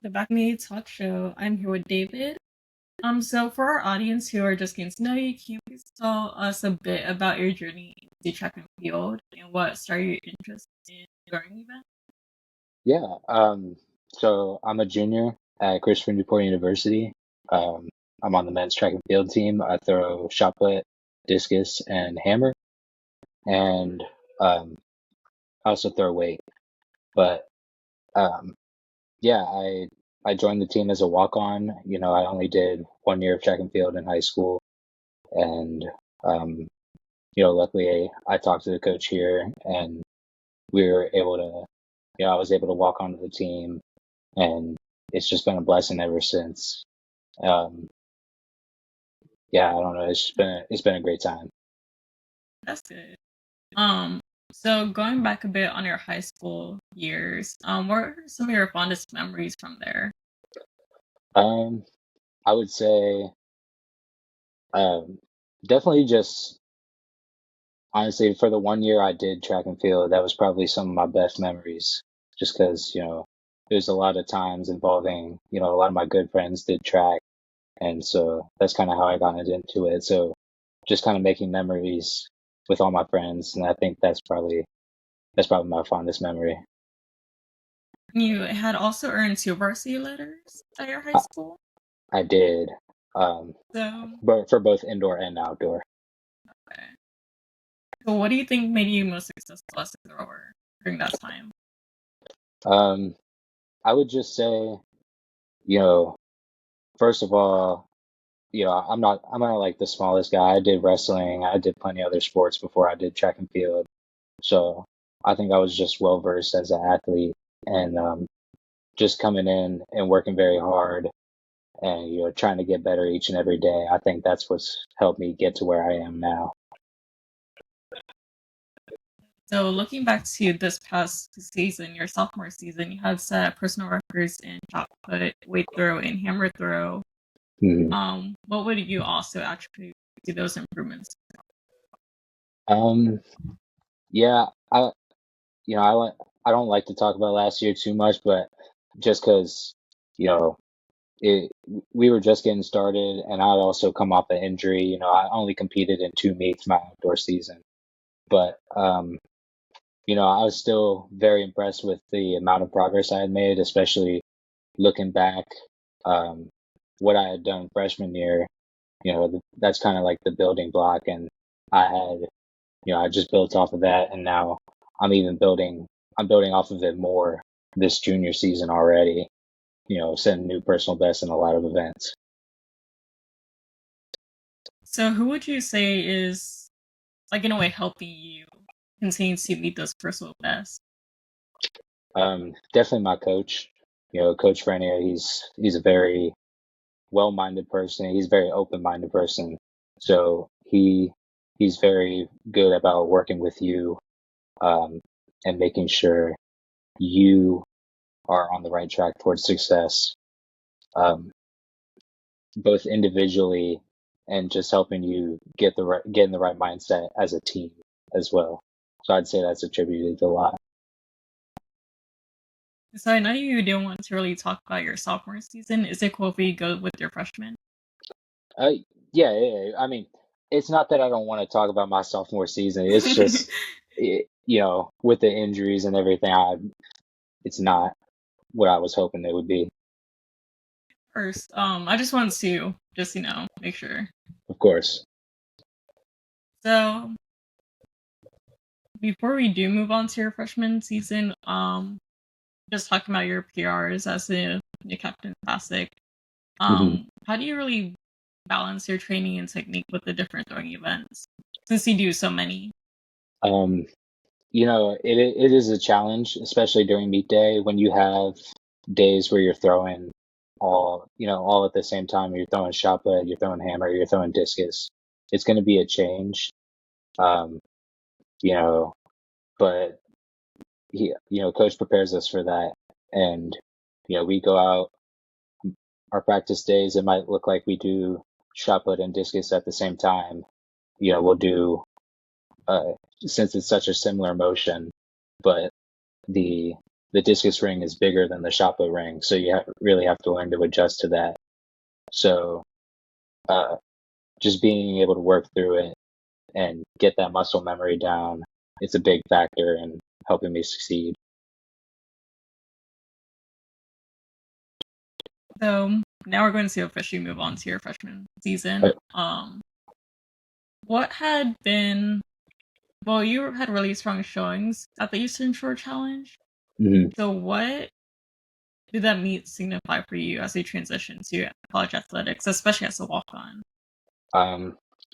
The Back Me Talk Show. I'm here with David. So for our audience who are just getting to know you, can you please tell us a bit about your journey into track and field and what started your interest in going event? Yeah, so I'm a junior at Christopher Newport University. Um, I'm on the men's track and field team. I throw shot put, discus, and hammer, and I also throw weight. But um, yeah, I joined the team as a walk-on. I only did 1 year of track and field in high school, and um, luckily I talked to the coach here, and we were able to, I was able to walk onto the team, and it's just been a blessing ever since. Um, yeah, I don't know. It's been a great time. That's good. Um, so going back a bit on your high school years, what are some of your fondest memories from there? Um, I would say um, definitely just honestly for the 1 year I did track and field, that was probably some of my best memories. Just because there's a lot of times involving a lot of my good friends did track, and so that's kind of how I got into it. So just kind of making memories with all my friends, and I think that's probably my fondest memory. You had also earned two varsity letters at your high I, school. I did, um, So, but for both indoor and outdoor. okay. So what do you think made you most successful as a thrower during that time? Um, I would just say, you know, first of all, I'm not like the smallest guy. I did wrestling. I did plenty of other sports before I did track and field. So I think I was just well versed as an athlete, and just coming in and working very hard and trying to get better each and every day. I think that's what's helped me get to where I am now. So looking back to this past season, your sophomore season, you have set personal records in shot put, weight throw, and hammer throw. Mhm. What would you also attribute to those improvements? Um, yeah, I don't like to talk about last year too much, but just because you know it we were just getting started, and I'd also come off an injury. I only competed in 2 meets my outdoor season, but I was still very impressed with the amount of progress I had made, especially looking back, um, what I had done freshman year. That's kind of like the building block, and I had, I just built off of that, and now I'm even building. I'm building off of it more this junior season already. Setting new personal bests in a lot of events. So who would you say is, like, in a way helping you continue to meet those personal bests? Definitely my coach. Coach Frenier. He's a very well-minded person. He's a very open-minded person. So he's very good about working with you, um, and making sure you are on the right track towards success, um, both individually and just helping you get in the right mindset as a team as well. So I'd say that's attributed a lot. So I know you didn't want to really talk about your sophomore season. Is it cool if we go with your freshman? Uh, yeah. I mean, it's not that I don't want to talk about my sophomore season. It's just, with the injuries and everything, it's not what I was hoping it would be. First, I just wanted to make sure. Of course. So before we do move on to your freshman season, just talking about your PRs as a new Captain Classic. hmm How do you really balance your training and technique with the different throwing events since you do so many? Um, it is a challenge, especially during meet day when you have days where you're throwing all at the same time. You're throwing shot put, you're throwing hammer, you're throwing discus. It's going to be a change. Um, you know, but coach prepares us for that, and we go out. Our practice days, it might look like we do shot put and discus at the same time. We'll do, uh, since it's such a similar motion, but the the discus ring is bigger than the shot put ring, so you really have to learn to adjust to that. So uh, just being able to work through it and get that muscle memory down, it's a big factor in helping me succeed. So now we're going to officially move on to your freshman season. What had been, well, you had really strong showings at the Eastern Shore Challenge. Mm-hmm. So what did that meet signify for you as you transition to college athletics, especially as a walk-on?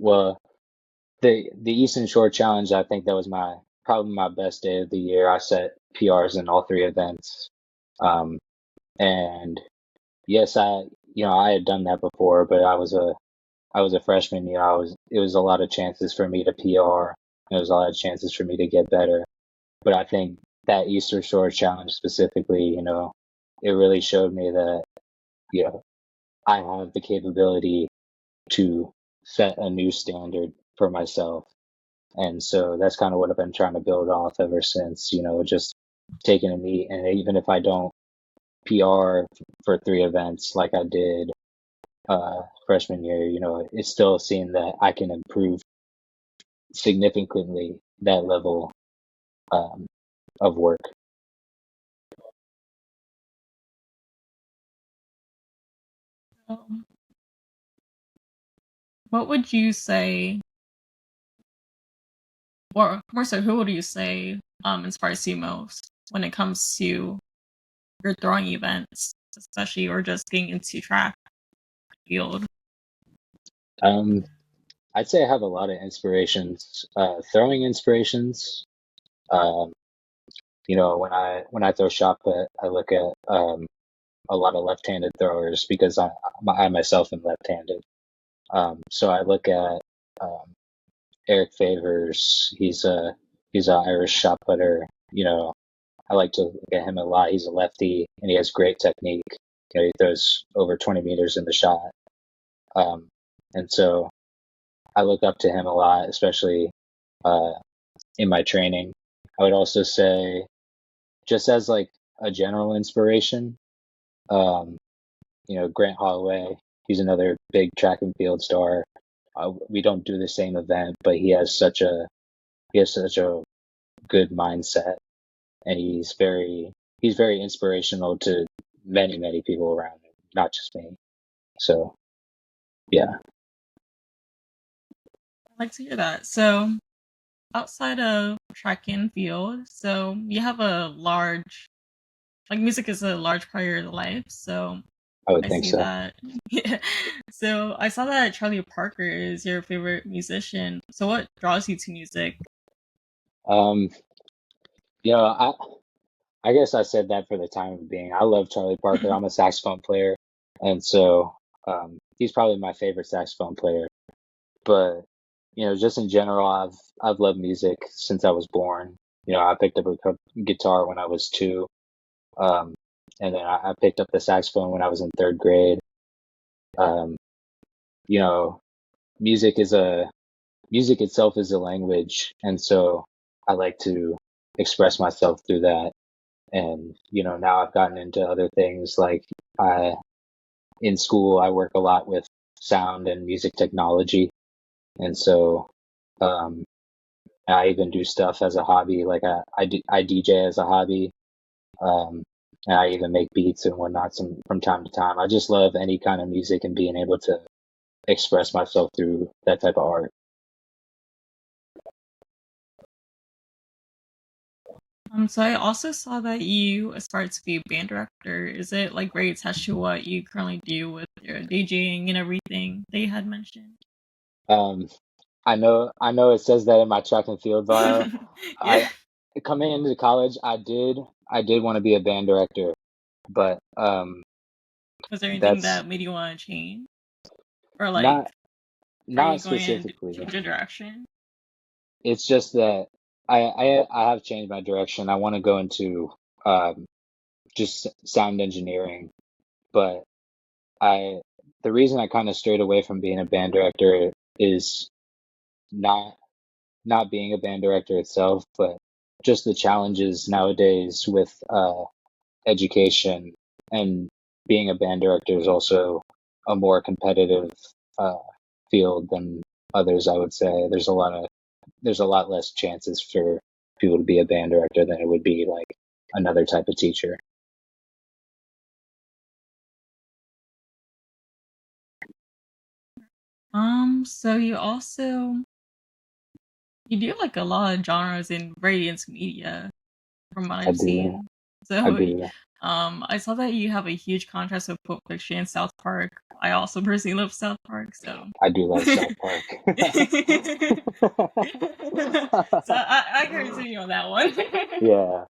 Well, the Eastern Shore Challenge, I think that was probably my best day of the year. I set PRs in all three events. And yes, I had done that before, but I was a freshman. It was a lot of chances for me to PR. There was a lot of chances for me to get better. But I think that Eastern Shore Challenge specifically, it really showed me that, I have the capability to set a new standard for myself. And so that's kind of what I've been trying to build off ever since, just taking a meet. And even if I don't PR for three events like I did freshman year, it's still seeing that I can improve significantly that level um, of work. What would you say, or more so, who would you say inspires you most when it comes to your throwing events, especially, or just getting into track field? Um, I'd say I have a lot of inspirations, throwing inspirations. Um, when I throw shot put, I look at a lot of left-handed throwers because I myself am left-handed. So I look at um, Eric Favors. He's an Irish shot putter. I like to look at him a lot. He's a lefty and he has great technique. He throws over 20 meters in the shot. Um, and so I look up to him a lot, especially uh, in my training. I would also say, just as like a general inspiration, um, Grant Holloway. He's another big track and field star. We don't do the same event, but he has such a good mindset, and he's very inspirational to many people around him, not just me. So yeah. I'd like to hear that. So outside of track and field, so you have a large, like music is a large part of your life. So I would I think see so. that. Yeah. So I saw that Charlie Parker is your favorite musician. So what draws you to music? Um, I guess I said that for the time of being. I love Charlie Parker. I'm a saxophone player, and so he's probably my favorite saxophone player. But just in general, I've loved music since I was born. I picked up a guitar when I was 2, um, and then I picked up the saxophone when I was in 3rd grade. Um, you know, music is a music itself is a language, and so I like to express myself through that. And now I've gotten into other things like I in school I work a lot with sound and music technology, and so um, I even do stuff as a hobby, like I DJ as a hobby, um, and I even make beats and whatnot from time to time. I just love any kind of music and being able to express myself through that type of art. So I also saw that you aspired to be a band director. Is it like very attached to what you currently do with your DJing and everything they had mentioned? Um, I know it says that in my track and field bio. Yeah. I coming into college, I did want to be a band director, but Was there anything that's that made you want to change? Or like, not are you not going to specifically. change your direction? It's just that I have changed my direction. I want to go into um, just sound engineering, but I the reason I kind of strayed away from being a band director is not not being a band director itself, but just the challenges nowadays with education, and being a band director is also a more competitive uh, field than others. I would say there's a lot less chances for people to be a band director than it would be like another type of teacher. So you do like a lot of genres and very into media from what I I've do. seen. I So do. I saw that you have a huge contrast with Pulp Fiction and South Park. I also personally love South Park, so I do love South Park. so I can continue on that one. Yeah,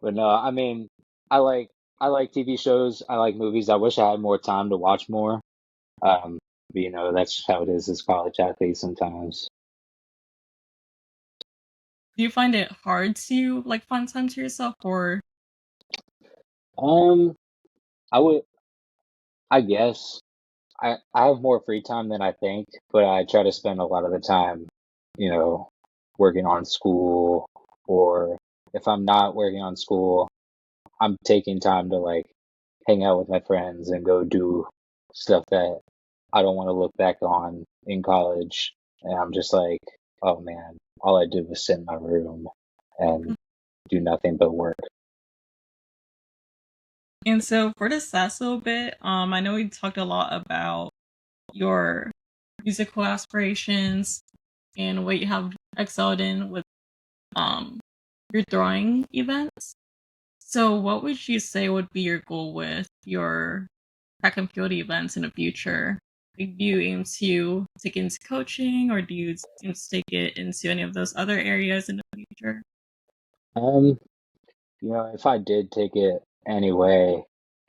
but no, I mean, I like I like TV shows. I like movies. I wish I had more time to watch more. Um, but that's how it is as college athletes sometimes. Do you find it hard to like find time to yourself, or Um, I would, I guess, I have more free time than I think, but I try to spend a lot of the time, you know, working on school, or if I'm not working on school, I'm taking time to like hang out with my friends and go do stuff that I don't want to look back on in college. And I'm just like, oh man, all I did was sit in my room and do nothing but work. and so for this last little bit, I know we talked a lot about your musical aspirations and what you have excelled in with um your throwing events. So what would you say would be your goal with your track and field events in the future? Like, do you aim to take it into coaching, or do you aim to take it into any of those other areas in the future? Um, if I did take it anyway,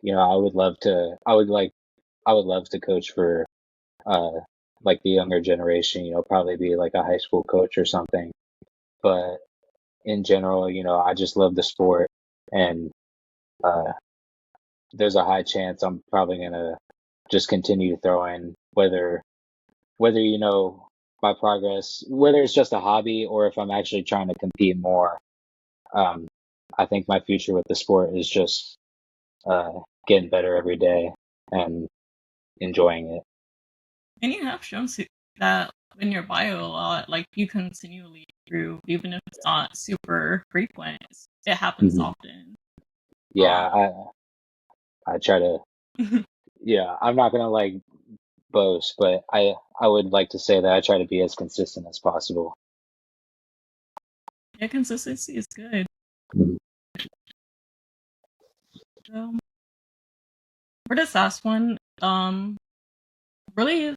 I would love to coach for uh like the younger generation, probably be like a high school coach or something. But in general, I just love the sport, and uh there's a high chance I'm probably gonna just continue throwing, whether my progress, whether it's just a hobby or if I'm actually trying to compete more. Um, I think my future with the sport is just uh, getting better every day and enjoying it. And you have shown that in your bio a lot, like you continually improve, even if it's not super frequent. It happens Hmm. often. Yeah, Um, I try to. Yeah, I'm not gonna like boast, but I would like to say that I try to be as consistent as possible. yeah, consistency is good. Mhm. So for this last one, really,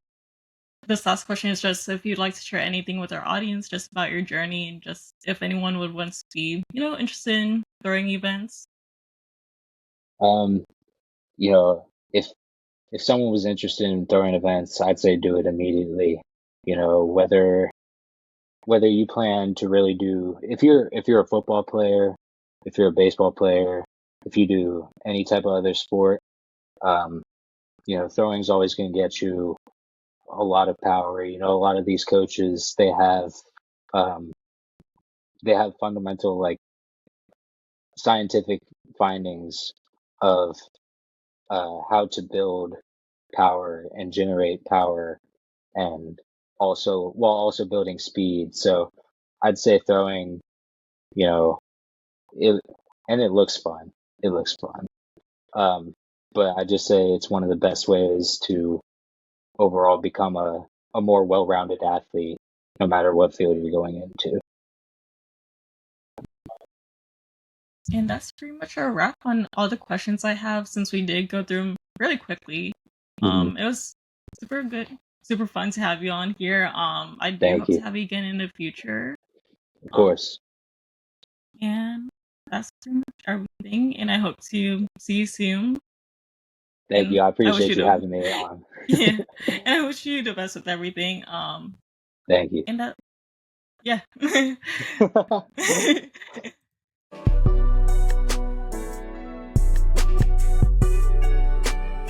this last question is just if you'd like to share anything with our audience, just about your journey, and just if anyone would want to be, interested in throwing events. Um, you know, if someone was interested in throwing events, I'd say do it immediately. Whether you plan to really do, if you're a football player, if you're a baseball player, if you do any type of other sport, um, throwing's always going to get you a lot of power. A lot of these coaches, um, they have fundamental like scientific findings of how to build power and generate power, and also while also building speed. So I'd say throwing, you know, it and it looks fun. It looks fun. Um, but I just say it's one of the best ways to overall become a more well-rounded athlete, no matter what field you're going into. And that's pretty much our wrap on all the questions I have since we did go through them really quickly. Hmm. It was super good, super fun to have you on here. I do Thank hope to you. have you again in the future. Of Um, course. and that's pretty much everything. And I hope to see you soon. Thank And you. I I wish you appreciate you the having me on. yeah, and I wish you the best with everything. Thank you. And that yeah.